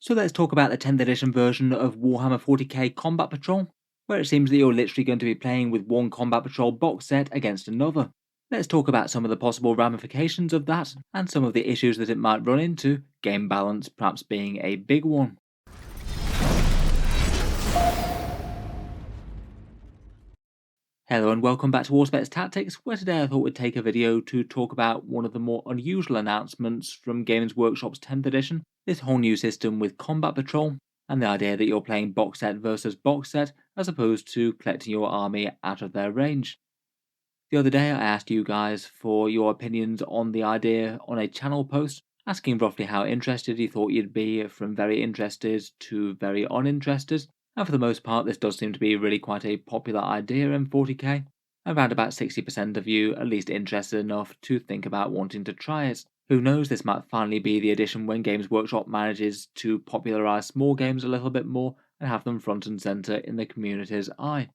So let's talk about the 10th edition version of Warhammer 40k Combat Patrol, where it seems that you're literally going to be playing with one Combat Patrol box set against another. Let's talk about some of the possible ramifications of that, and some of the issues that it might run into, game balance perhaps being a big one. Hello and welcome back to Warspecs Tactics, where today I thought we'd take a video to talk about one of the more unusual announcements from Games Workshop's 10th edition, this whole new system with Combat Patrol, and the idea that you're playing box set versus box set as opposed to collecting your army out of their range. The other day I asked you guys for your opinions on the idea on a channel post, asking roughly how interested you thought you'd be, from very interested to very uninterested. And for the most part, this does seem to be really quite a popular idea in 40k. Around about 60% of you at least interested enough to think about wanting to try it. Who knows, this might finally be the edition when Games Workshop manages to popularise small games a little bit more and have them front and centre in the community's eye.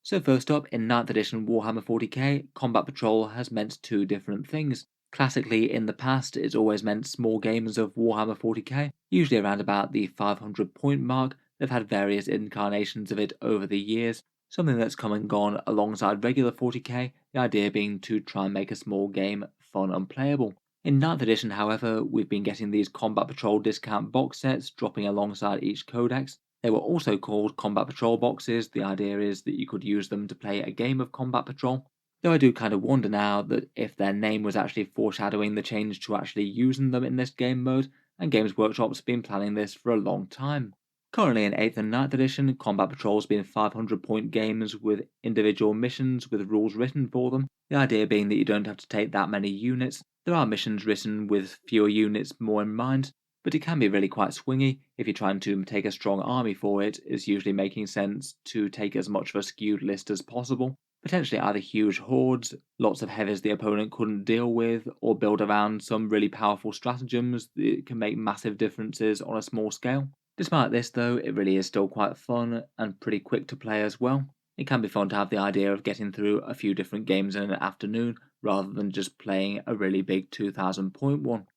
So first up, in 9th edition Warhammer 40k, Combat Patrol has meant two different things. Classically, in the past, it's always meant small games of Warhammer 40k, usually around about the 500 point mark. They've had various incarnations of it over the years, something that's come and gone alongside regular 40k, the idea being to try and make a small game fun and playable. In 9th edition, however, we've been getting these Combat Patrol discount box sets dropping alongside each codex. They were also called Combat Patrol boxes. The idea is that you could use them to play a game of Combat Patrol. Though I do kind of wonder now that if their name was actually foreshadowing the change to actually using them in this game mode, and Games Workshop's been planning this for a long time. Currently in 8th and 9th edition, Combat Patrol's been 500 point games with individual missions with rules written for them, the idea being that you don't have to take that many units. There are missions written with fewer units more in mind, but it can be really quite swingy. If you're trying to take a strong army for it, it's usually making sense to take as much of a skewed list as possible. Potentially either huge hordes, lots of heavies the opponent couldn't deal with, or build around some really powerful stratagems that can make massive differences on a small scale. Despite this though, it really is still quite fun and pretty quick to play as well. It can be fun to have the idea of getting through a few different games in an afternoon, rather than just playing a really big 2000 point one.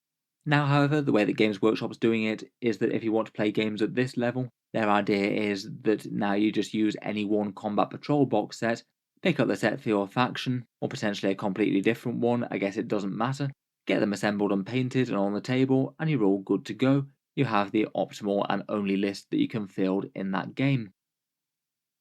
Now, however, the way that Games Workshop's doing it is that if you want to play games at this level, their idea is that now you just use any one Combat Patrol box set, pick up the set for your faction, or potentially a completely different one, I guess it doesn't matter, get them assembled and painted and on the table, and you're all good to go. You have the optimal and only list that you can field in that game.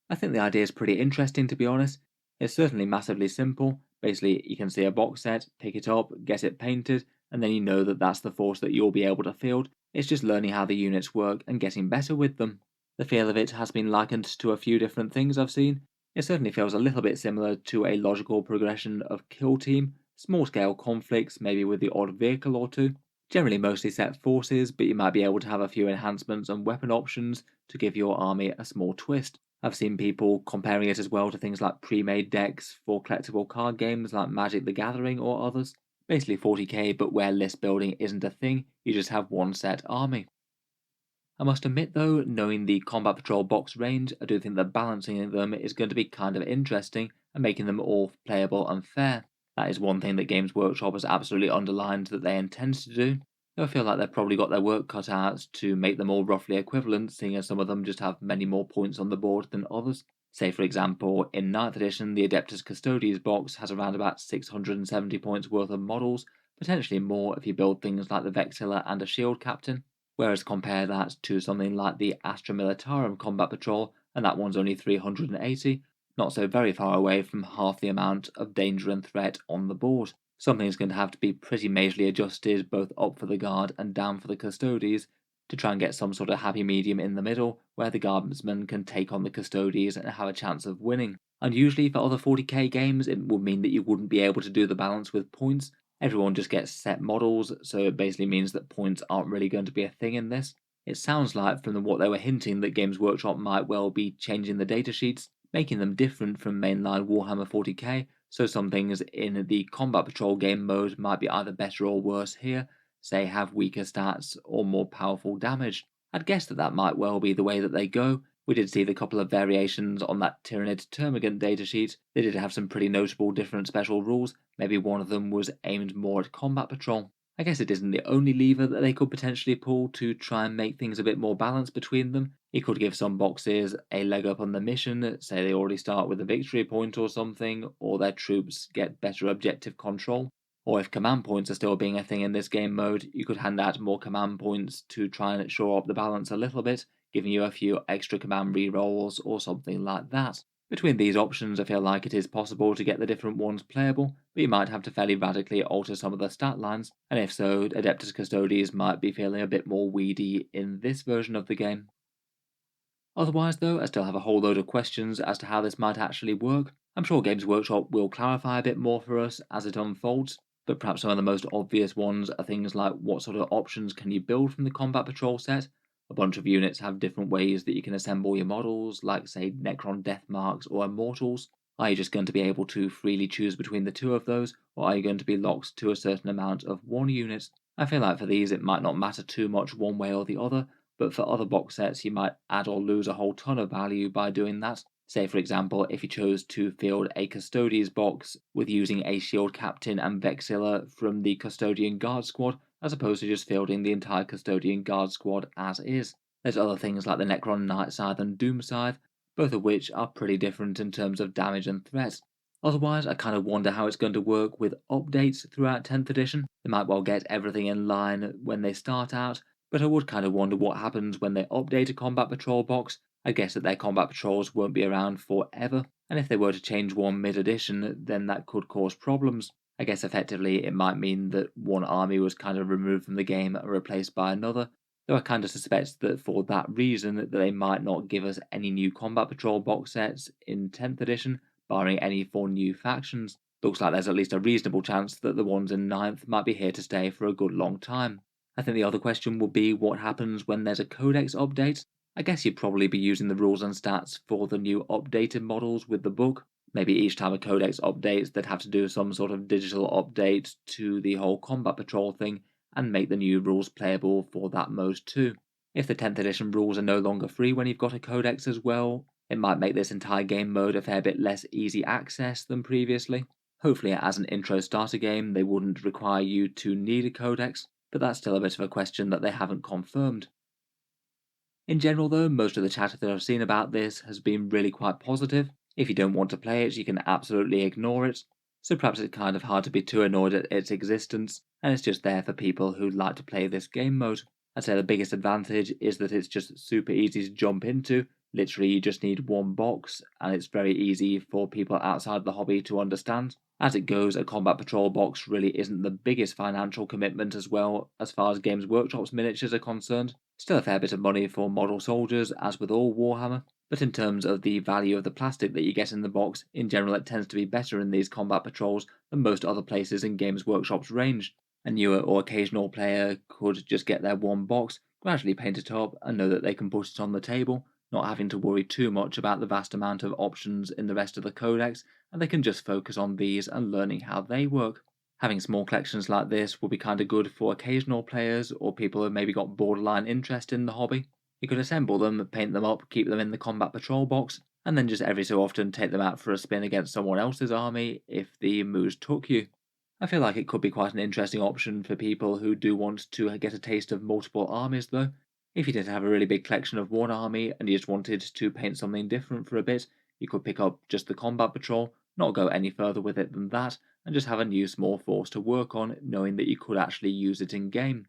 I think the idea is pretty interesting, to be honest. It's certainly massively simple. Basically, you can see a box set, pick it up, get it painted, and then you know that that's the force that you'll be able to field. It's just learning how the units work and getting better with them. The feel of it has been likened to a few different things I've seen. It certainly feels a little bit similar to a logical progression of Kill Team, small scale conflicts, maybe with the odd vehicle or two. Generally mostly set forces, but you might be able to have a few enhancements and weapon options to give your army a small twist. I've seen people comparing it as well to things like pre-made decks for collectible card games like Magic the Gathering or others. Basically 40k, but where list building isn't a thing, you just have one set army. I must admit though, knowing the Combat Patrol box range, I do think that balancing them is going to be kind of interesting and making them all playable and fair. That is one thing that Games Workshop has absolutely underlined that they intend to do. Though I feel like they've probably got their work cut out to make them all roughly equivalent, seeing as some of them just have many more points on the board than others. Say for example, in 9th edition, the Adeptus Custodes box has around about 670 points worth of models, potentially more if you build things like the Vexilla and a Shield Captain. Whereas compare that to something like the Astra Militarum Combat Patrol, and that one's only 380, not so very far away from half the amount of danger and threat on the board. Something's going to have to be pretty majorly adjusted both up for the guard and down for the Custodes to try and get some sort of happy medium in the middle where the guardsmen can take on the Custodes and have a chance of winning. And usually for other 40k games it would mean that you wouldn't be able to do the balance with points. Everyone just gets set models, so it basically means that points aren't really going to be a thing in this. It sounds like from what they were hinting that Games Workshop might well be changing the datasheets, making them different from mainline Warhammer 40k, so some things in the Combat Patrol game mode might be either better or worse here, say have weaker stats or more powerful damage. I'd guess that might well be the way that they go. We did see the couple of variations on that Tyranid Termagant datasheet. They did have some pretty notable different special rules. Maybe one of them was aimed more at Combat Patrol. I guess it isn't the only lever that they could potentially pull to try and make things a bit more balanced between them. It could give some boxes a leg up on the mission, say they already start with a victory point or something, or their troops get better objective control. Or if command points are still being a thing in this game mode, you could hand out more command points to try and shore up the balance a little bit, giving you a few extra command rerolls or something like that. Between these options, I feel like it is possible to get the different ones playable, but you might have to fairly radically alter some of the stat lines, and if so, Adeptus Custodes might be feeling a bit more weedy in this version of the game. Otherwise, though, I still have a whole load of questions as to how this might actually work. I'm sure Games Workshop will clarify a bit more for us as it unfolds, but perhaps some of the most obvious ones are things like what sort of options can you build from the Combat Patrol set? A bunch of units have different ways that you can assemble your models, like, say, Necron Death Marks or Immortals. Are you just going to be able to freely choose between the two of those, or are you going to be locked to a certain amount of one unit? I feel like for these it might not matter too much one way or the other, but for other box sets you might add or lose a whole ton of value by doing that. Say for example, if you chose to field a Custodes box with using a Shield Captain and Vexilla from the Custodian Guard Squad, as opposed to just fielding the entire Custodian Guard Squad as is. There's other things like the Necron Night Scythe and Doom Scythe, both of which are pretty different in terms of damage and threat. Otherwise, I kind of wonder how it's going to work with updates throughout 10th edition. They might well get everything in line when they start out, but I would kind of wonder what happens when they update a Combat Patrol box. I guess that their Combat Patrols won't be around forever, and if they were to change one mid-edition, then that could cause problems. I guess effectively it might mean that one army was kind of removed from the game and replaced by another, though I kind of suspect that for that reason that they might not give us any new Combat Patrol box sets in 10th edition, barring any 4 new factions. Looks like there's at least a reasonable chance that the ones in 9th might be here to stay for a good long time. I think the other question will be what happens when there's a codex update. I guess you'd probably be using the rules and stats for the new updated models with the book. Maybe each time a codex updates, they'd have to do some sort of digital update to the whole Combat Patrol thing and make the new rules playable for that mode too. If the 10th edition rules are no longer free when you've got a codex as well, it might make this entire game mode a fair bit less easy access than previously. Hopefully as an intro starter game they wouldn't require you to need a codex, but that's still a bit of a question that they haven't confirmed. In general though, most of the chatter that I've seen about this has been really quite positive. If you don't want to play it, you can absolutely ignore it, so perhaps it's kind of hard to be too annoyed at its existence, and it's just there for people who'd like to play this game mode. I'd say the biggest advantage is that it's just super easy to jump into. Literally you just need one box, and it's very easy for people outside the hobby to understand. As it goes, a Combat Patrol box really isn't the biggest financial commitment as well as far as Games Workshop's miniatures are concerned. Still a fair bit of money for model soldiers, as with all Warhammer, but in terms of the value of the plastic that you get in the box, in general it tends to be better in these Combat Patrols than most other places in Games Workshop's range. A newer or occasional player could just get their one box, gradually paint it up, and know that they can put it on the table, not having to worry too much about the vast amount of options in the rest of the codex, and they can just focus on these and learning how they work. Having small collections like this will be kinda good for occasional players or people who've maybe got borderline interest in the hobby. You could assemble them, paint them up, keep them in the Combat Patrol box, and then just every so often take them out for a spin against someone else's army if the mood took you. I feel like it could be quite an interesting option for people who do want to get a taste of multiple armies though. If you did have a really big collection of one army and you just wanted to paint something different for a bit, you could pick up just the Combat Patrol, not go any further with it than that, and just have a new small force to work on, knowing that you could actually use it in game.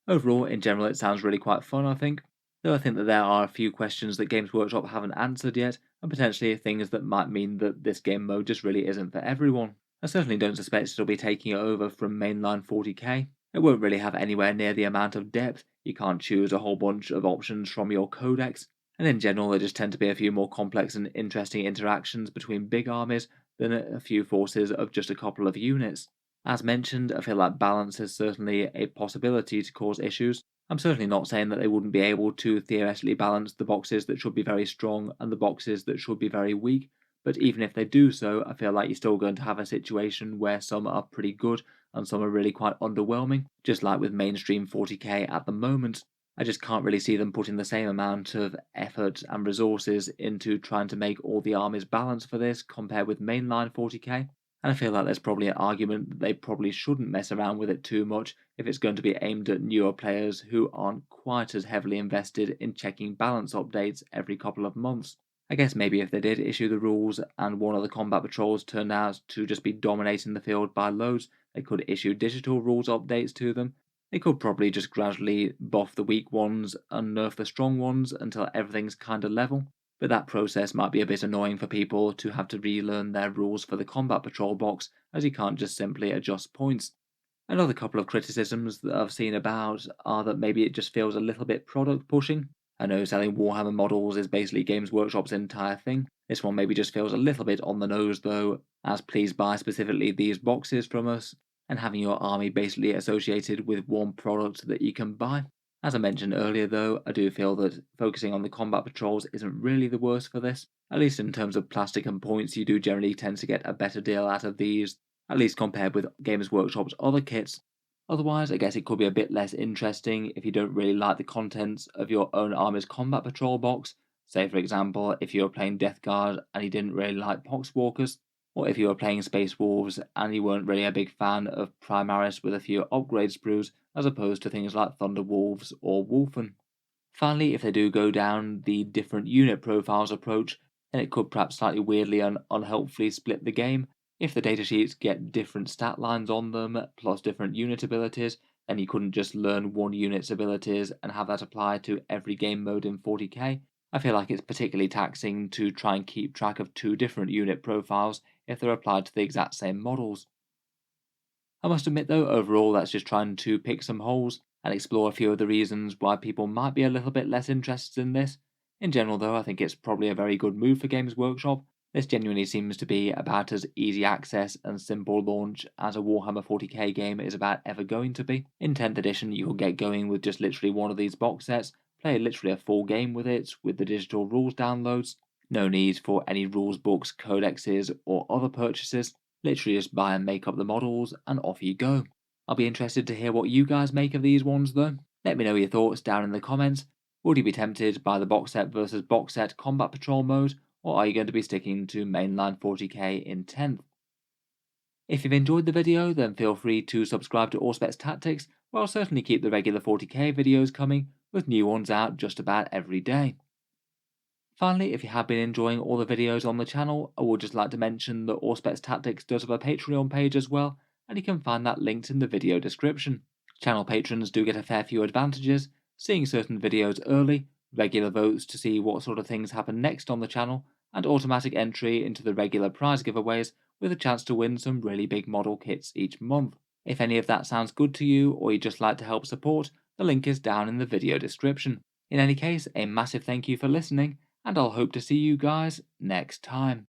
Overall, in general, it sounds really quite fun, I think, though I think that there are a few questions that Games Workshop haven't answered yet, and potentially things that might mean that this game mode just really isn't for everyone. I certainly don't suspect it'll be taking it over from mainline 40k. It won't really have anywhere near the amount of depth, you can't choose a whole bunch of options from your codex, and in general there just tend to be a few more complex and interesting interactions between big armies than a few forces of just a couple of units. As mentioned, I feel like balance is certainly a possibility to cause issues. I'm certainly not saying that they wouldn't be able to theoretically balance the boxes that should be very strong and the boxes that should be very weak, but even if they do so, I feel like you're still going to have a situation where some are pretty good and some are really quite underwhelming, just like with mainstream 40k at the moment. I just can't really see them putting the same amount of effort and resources into trying to make all the armies balance for this compared with mainline 40k. and I feel like there's probably an argument that they probably shouldn't mess around with it too much if it's going to be aimed at newer players who aren't quite as heavily invested in checking balance updates every couple of months. I guess maybe if they did issue the rules and one of the combat patrols turned out to just be dominating the field by loads, they could issue digital rules updates to them. They could probably just gradually buff the weak ones and nerf the strong ones until everything's kinda level, but that process might be a bit annoying for people to have to relearn their rules for the combat patrol box, as you can't just simply adjust points. Another couple of criticisms that I've seen about are that maybe it just feels a little bit product pushing. I know selling Warhammer models is basically Games Workshop's entire thing. This one maybe just feels a little bit on the nose though, as please buy specifically these boxes from us, and having your army basically associated with one product that you can buy. As I mentioned earlier though, I do feel that focusing on the combat patrols isn't really the worst for this. At least in terms of plastic and points, you do generally tend to get a better deal out of these, at least compared with Games Workshop's other kits. Otherwise, I guess it could be a bit less interesting if you don't really like the contents of your own army's combat patrol box. Say, for example, if you were playing Death Guard and you didn't really like Poxwalkers, or if you were playing Space Wolves and you weren't really a big fan of Primaris with a few upgrade sprues, as opposed to things like Thunder Wolves or Wolfen. Finally, if they do go down the different unit profiles approach, then it could perhaps slightly weirdly and unhelpfully split the game. If the datasheets get different stat lines on them, plus different unit abilities, then you couldn't just learn one unit's abilities and have that apply to every game mode in 40k. I feel like it's particularly taxing to try and keep track of two different unit profiles if they're applied to the exact same models. I must admit though, overall that's just trying to pick some holes and explore a few of the reasons why people might be a little bit less interested in this. In general though, I think it's probably a very good move for Games Workshop. This genuinely seems to be about as easy access and simple launch as a Warhammer 40k game is about ever going to be. In 10th edition you will get going with just literally one of these box sets, play literally a full game with it, with the digital rules downloads. No need for any rules books, codexes, or other purchases. Literally just buy and make up the models, and off you go. I'll be interested to hear what you guys make of these ones though. Let me know your thoughts down in the comments. Would you be tempted by the box set versus box set combat patrol mode, or are you going to be sticking to mainline 40k in 10th? If you've enjoyed the video, then feel free to subscribe to Auspex Tactics, where I'll certainly keep the regular 40k videos coming, with new ones out just about every day. Finally, if you have been enjoying all the videos on the channel, I would just like to mention that Auspex Tactics does have a Patreon page as well, and you can find that linked in the video description. Channel patrons do get a fair few advantages, seeing certain videos early, regular votes to see what sort of things happen next on the channel, and automatic entry into the regular prize giveaways with a chance to win some really big model kits each month. If any of that sounds good to you, or you'd just like to help support, the link is down in the video description. In any case, a massive thank you for listening, and I'll hope to see you guys next time.